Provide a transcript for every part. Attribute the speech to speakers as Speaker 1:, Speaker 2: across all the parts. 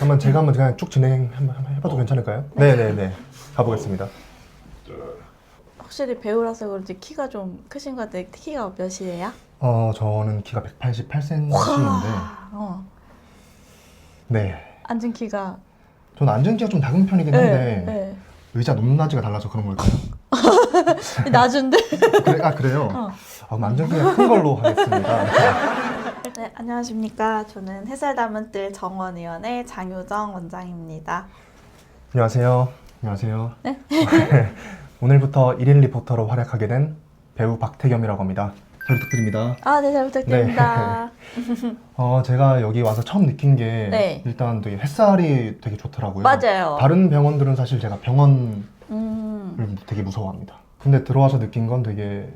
Speaker 1: 그러면 제가 한번 그냥 쭉 진행 한번 해봐도 괜찮을까요? 네네네. 가보겠습니다.
Speaker 2: 확실히 배우라서 그런지 키가 좀 크신 것 같은데 키가 몇이에요?
Speaker 1: 저는 키가 188cm인데
Speaker 2: 어.
Speaker 1: 네.
Speaker 2: 앉은 키가
Speaker 1: 저는 앉은 키가 좀 작은 편이긴 한데
Speaker 2: 네.
Speaker 1: 의자 높낮이가 달라서 그런 걸까요?
Speaker 2: 낮은데?
Speaker 1: 그래요? 그럼 앉은 키가 큰 걸로 하겠습니다.
Speaker 2: 네, 안녕하십니까. 저는 햇살 담은 뜰 정원위원회 장효정 원장입니다.
Speaker 1: 안녕하세요. 안녕하세요.
Speaker 2: 네?
Speaker 1: 오늘부터 1일 리포터로 활약하게 된 배우 박태겸이라고 합니다. 잘 부탁드립니다.
Speaker 2: 아, 네, 잘 부탁드립니다.
Speaker 1: 제가 여기 와서 처음 느낀 게
Speaker 2: 네.
Speaker 1: 일단 되게 햇살이 되게 좋더라고요.
Speaker 2: 맞아요.
Speaker 1: 다른 병원들은 사실 제가 병원을 되게 무서워합니다. 근데 들어와서 느낀 건 되게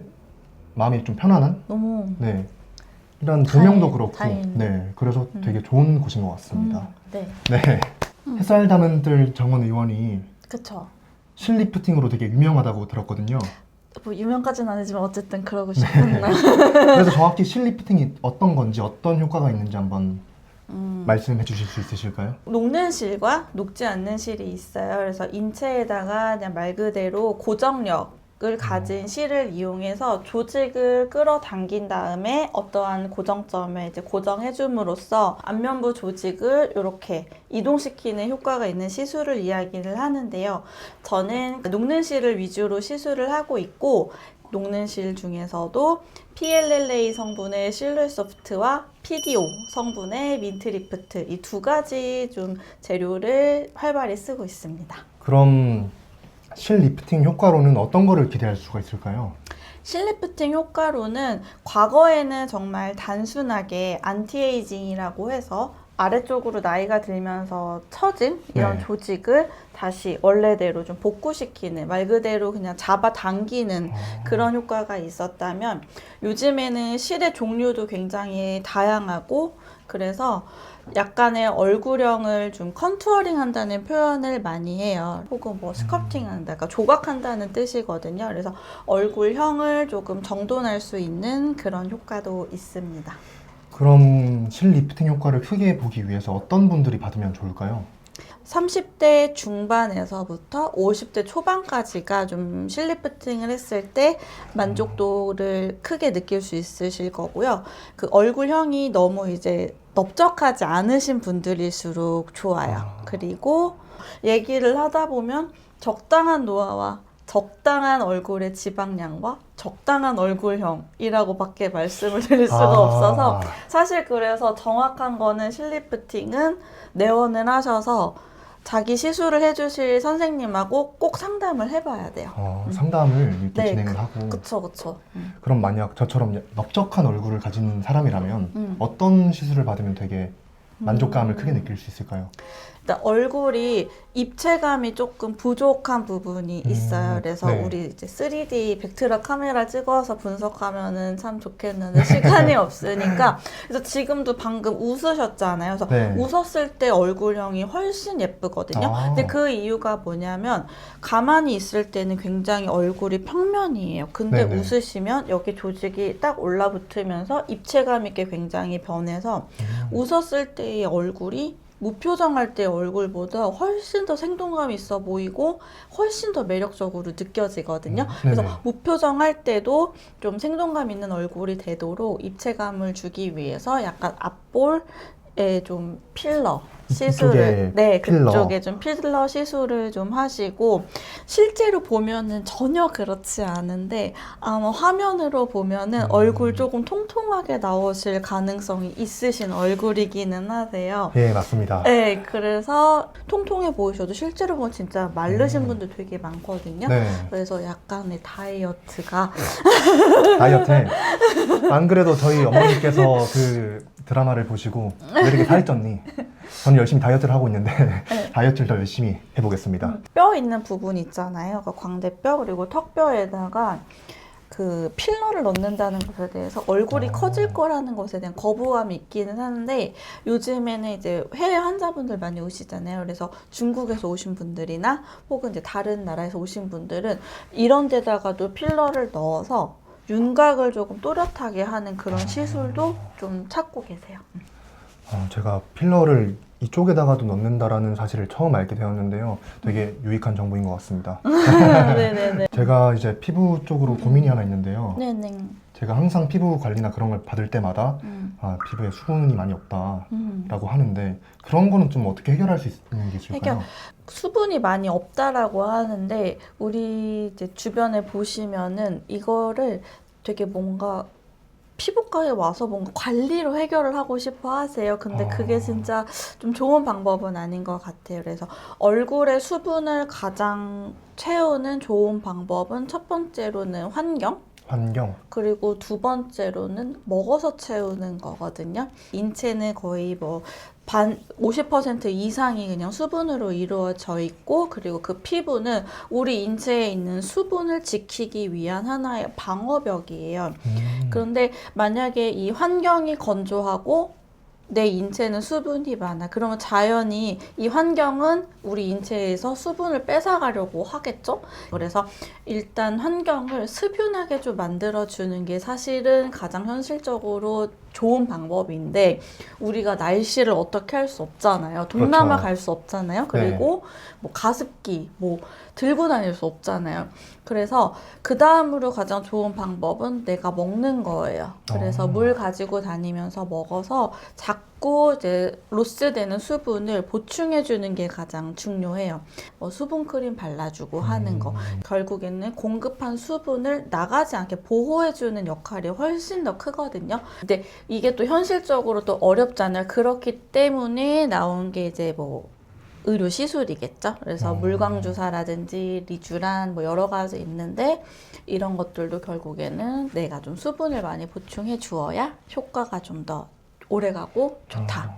Speaker 1: 마음이 좀 편안한?
Speaker 2: 너무
Speaker 1: 네. 이런 조명도
Speaker 2: 다행,
Speaker 1: 그렇고
Speaker 2: 다행.
Speaker 1: 네. 그래서 되게 좋은 곳인 것 같습니다.
Speaker 2: 네,
Speaker 1: 네. 햇살 담은 뜰 정원 의원이
Speaker 2: 그쵸.
Speaker 1: 실리프팅으로 되게 유명하다고 들었거든요.
Speaker 2: 뭐 유명까지는 아니지만 어쨌든 그러고 싶은
Speaker 1: 그래서 정확히 실리프팅이 어떤 건지 어떤 효과가 있는지 한번 말씀해 주실 수 있으실까요?
Speaker 2: 녹는 실과 녹지 않는 실이 있어요. 그래서 인체에다가 그냥 말 그대로 고정력을 가진 실을 이용해서 조직을 끌어당긴 다음에 어떠한 고정점에 이제 고정해줌으로써 안면부 조직을 이렇게 이동시키는 효과가 있는 시술을 이야기를 하는데요. 저는 녹는 실을 위주로 시술을 하고 있고 녹는 실 중에서도 PLLA 성분의 실루소프트와 PDO 성분의 민트리프트 이 두 가지 좀 재료를 활발히 쓰고 있습니다.
Speaker 1: 그럼 실리프팅 효과로는 어떤 거를 기대할 수가 있을까요?
Speaker 2: 실리프팅 효과로는 과거에는 정말 단순하게 안티에이징이라고 해서 아래쪽으로 나이가 들면서 처진 이런
Speaker 1: 네.
Speaker 2: 조직을 다시 원래대로 좀 복구시키는 말 그대로 그냥 잡아당기는 그런 효과가 있었다면 요즘에는 실의 종류도 굉장히 다양하고 그래서 약간의 얼굴형을 좀 컨투어링 한다는 표현을 많이 해요. 혹은 뭐 스컬프팅 한다, 그러니까 조각한다는 뜻이거든요. 그래서 얼굴형을 조금 정돈할 수 있는 그런 효과도 있습니다.
Speaker 1: 그럼 실리프팅 효과를 크게 보기 위해서 어떤 분들이 받으면 좋을까요?
Speaker 2: 30대 중반에서부터 50대 초반까지가 좀 실리프팅을 했을 때 만족도를 크게 느낄 수 있으실 거고요. 그 얼굴형이 너무 이제 넓적하지 않으신 분들일수록 좋아요. 그리고 얘기를 하다 보면 적당한 노화와 적당한 얼굴의 지방량과 적당한 얼굴형이라고 밖에 말씀을 드릴 수가 없어서 사실 그래서 정확한 거는 실리프팅은 내원을 하셔서 자기 시술을 해주실 선생님하고 꼭 상담을 해봐야 돼요.
Speaker 1: 상담을 이렇게
Speaker 2: 네,
Speaker 1: 진행을 하고
Speaker 2: 그쵸.
Speaker 1: 그럼 만약 저처럼 넓적한 얼굴을 가진 사람이라면 어떤 시술을 받으면 되게 만족감을 크게 느낄 수 있을까요?
Speaker 2: 일단 얼굴이 입체감이 조금 부족한 부분이 있어요. 그래서
Speaker 1: 네.
Speaker 2: 우리 이제 3D 벡트라 카메라 찍어서 분석하면은 참 좋겠는데 시간이 없으니까 그래서 지금도 방금 웃으셨잖아요. 그래서
Speaker 1: 네.
Speaker 2: 웃었을 때 얼굴형이 훨씬 예쁘거든요. 근데 그 이유가 뭐냐면 가만히 있을 때는 굉장히 얼굴이 평면이에요. 근데
Speaker 1: 네네.
Speaker 2: 웃으시면 여기 조직이 딱 올라붙으면서 입체감 있게 굉장히 변해서 웃었을 때의 얼굴이 무표정할 때 얼굴보다 훨씬 더 생동감 있어 보이고 훨씬 더 매력적으로 느껴지거든요. 그래서 무표정할 때도 좀 생동감 있는 얼굴이 되도록 입체감을 주기 위해서 약간 앞볼에 좀 필러 시술을 그쪽에 좀 필러 시술을 좀 하시고 실제로 보면은 전혀 그렇지 않은데 아마 화면으로 보면은 얼굴 조금 통통하게 나오실 가능성이 있으신 얼굴이기는 하세요.
Speaker 1: 예, 맞습니다.
Speaker 2: 네, 그래서 통통해 보이셔도 실제로 보면 진짜 마르신 분들 되게 많거든요.
Speaker 1: 네.
Speaker 2: 그래서 약간의 다이어트가
Speaker 1: 다이어트. 안 그래도 저희 어머니께서 그 드라마를 보시고 왜 이렇게 살이 쪘니? 저는 열심히 다이어트를 하고 있는데 다이어트를 더 열심히 해보겠습니다.
Speaker 2: 뼈 있는 부분 있잖아요. 그러니까 광대뼈 그리고 턱뼈에다가 그 필러를 넣는다는 것에 대해서 얼굴이 커질 거라는 것에 대한 거부감이 있기는 하는데 요즘에는 이제 해외 환자분들 많이 오시잖아요. 그래서 중국에서 오신 분들이나 혹은 이제 다른 나라에서 오신 분들은 이런 데다가도 필러를 넣어서 윤곽을 조금 또렷하게 하는 그런 시술도 좀 찾고 계세요.
Speaker 1: 제가 필러를 이쪽에다가도 넣는다라는 사실을 처음 알게 되었는데요. 되게 유익한 정보인 것 같습니다.
Speaker 2: 네네네.
Speaker 1: 제가 이제 피부 쪽으로 고민이 하나 있는데요.
Speaker 2: 네네.
Speaker 1: 제가 항상 피부 관리나 그런 걸 받을 때마다 피부에 수분이 많이 없다라고 하는데 그런 거는 좀 어떻게 해결할 수 있는 게 있을까요?
Speaker 2: 수분이 많이 없다라고 하는데 우리 이제 주변에 보시면은 이거를 되게 뭔가 피부과에 와서 뭔가 관리로 해결을 하고 싶어 하세요. 근데 그게 진짜 좀 좋은 방법은 아닌 것 같아요. 그래서 얼굴에 수분을 가장 채우는 좋은 방법은 첫 번째로는 환경. 그리고 두 번째로는 먹어서 채우는 거거든요. 인체는 거의 50% 이상이 그냥 수분으로 이루어져 있고, 그리고 그 피부는 우리 인체에 있는 수분을 지키기 위한 하나의 방어벽이에요. 그런데 만약에 이 환경이 건조하고 내 인체는 수분이 많아. 그러면 자연히 이 환경은 우리 인체에서 수분을 뺏어가려고 하겠죠? 그래서 일단 환경을 습윤하게 좀 만들어주는 게 사실은 가장 현실적으로 좋은 방법인데 우리가 날씨를 어떻게 할 수 없잖아요. 동남아
Speaker 1: 그렇죠.
Speaker 2: 갈 수 없잖아요. 그리고 뭐 가습기 들고 다닐 수 없잖아요. 그래서 그 다음으로 가장 좋은 방법은 내가 먹는 거예요. 그래서 물 가지고 다니면서 먹어서 자꾸 이제 로스되는 수분을 보충해 주는 게 가장 중요해요. 수분 크림 발라주고 하는 거. 결국에는 공급한 수분을 나가지 않게 보호해 주는 역할이 훨씬 더 크거든요. 근데 이게 또 현실적으로 또 어렵잖아요. 그렇기 때문에 나온 게 이제 의료 시술이겠죠. 그래서 물광주사라든지 리쥬란 여러 가지 있는데 이런 것들도 결국에는 내가 좀 수분을 많이 보충해 주어야 효과가 좀 더 오래가고 좋다.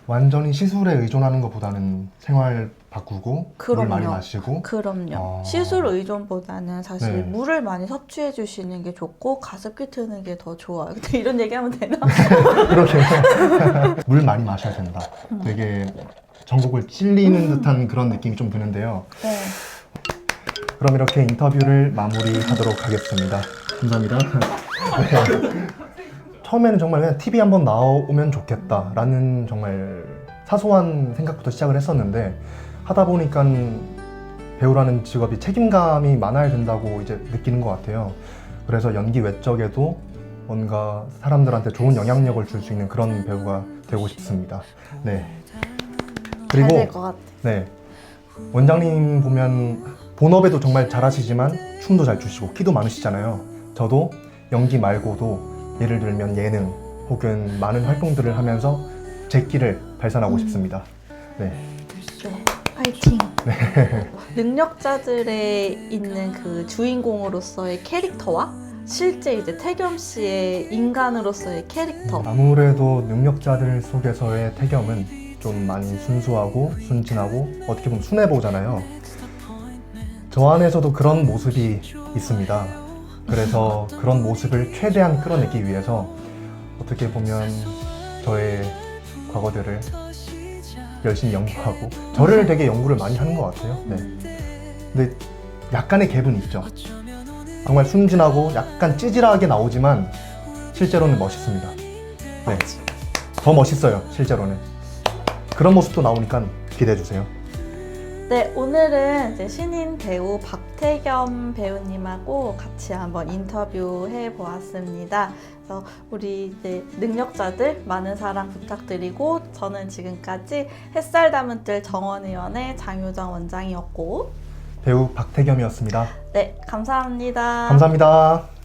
Speaker 1: 완전히 시술에 의존하는 것보다는 생활 바꾸고 물 많이 마시고.
Speaker 2: 그럼요. 시술 의존보다는 사실 물을 많이 섭취해 주시는 게 좋고 가습기 트는 게 더 좋아요. 근데 이런 얘기하면 되나?
Speaker 1: 그렇게 물 많이 마셔야 된다. 되게 전곡을 찔리는 듯한 그런 느낌이 좀 드는데요.
Speaker 2: 네.
Speaker 1: 그럼 이렇게 인터뷰를 마무리하도록 하겠습니다. 감사합니다. 네. 처음에는 정말 그냥 TV 한번 나오면 좋겠다라는 정말 사소한 생각부터 시작을 했었는데 하다 보니까 배우라는 직업이 책임감이 많아야 된다고 이제 느끼는 것 같아요. 그래서 연기 외적에도 뭔가 사람들한테 좋은 영향력을 줄 수 있는 그런 배우가 되고 싶습니다. 네. 그리고
Speaker 2: 잘 될 것 같아.
Speaker 1: 네. 원장님 보면 본업에도 정말 잘하시지만 춤도 잘 추시고 키도 많으시잖아요. 저도 연기 말고도 예를 들면 예능 혹은 많은 활동들을 하면서 제 끼를 발산하고 싶습니다. 네.
Speaker 2: 네, 파이팅! 능력자들에 있는 그 주인공으로서의 캐릭터와 실제 이제 태겸 씨의 인간으로서의 캐릭터.
Speaker 1: 아무래도 능력자들 속에서의 태겸은 좀 많이 순수하고 순진하고 어떻게 보면 순해 보잖아요. 저 안에서도 그런 모습이 있습니다. 그래서 그런 모습을 최대한 끌어내기 위해서 어떻게 보면 저의 과거들을 열심히 연구하고 저를 되게 연구를 많이 하는 것 같아요. 네. 근데 약간의 갭은 있죠. 정말 순진하고 약간 찌질하게 나오지만 실제로는 멋있습니다. 네. 더 멋있어요, 실제로는. 그런 모습도 나오니까 기대해주세요.
Speaker 2: 네, 오늘은 이제 신인 배우 박태겸 배우님하고 같이 한번 인터뷰해 보았습니다. 그래서 우리 이제 능력자들 많은 사랑 부탁드리고 저는 지금까지 햇살 담은 뜰 정원의원의 장효정 원장이었고
Speaker 1: 배우 박태겸이었습니다.
Speaker 2: 네, 감사합니다.
Speaker 1: 감사합니다.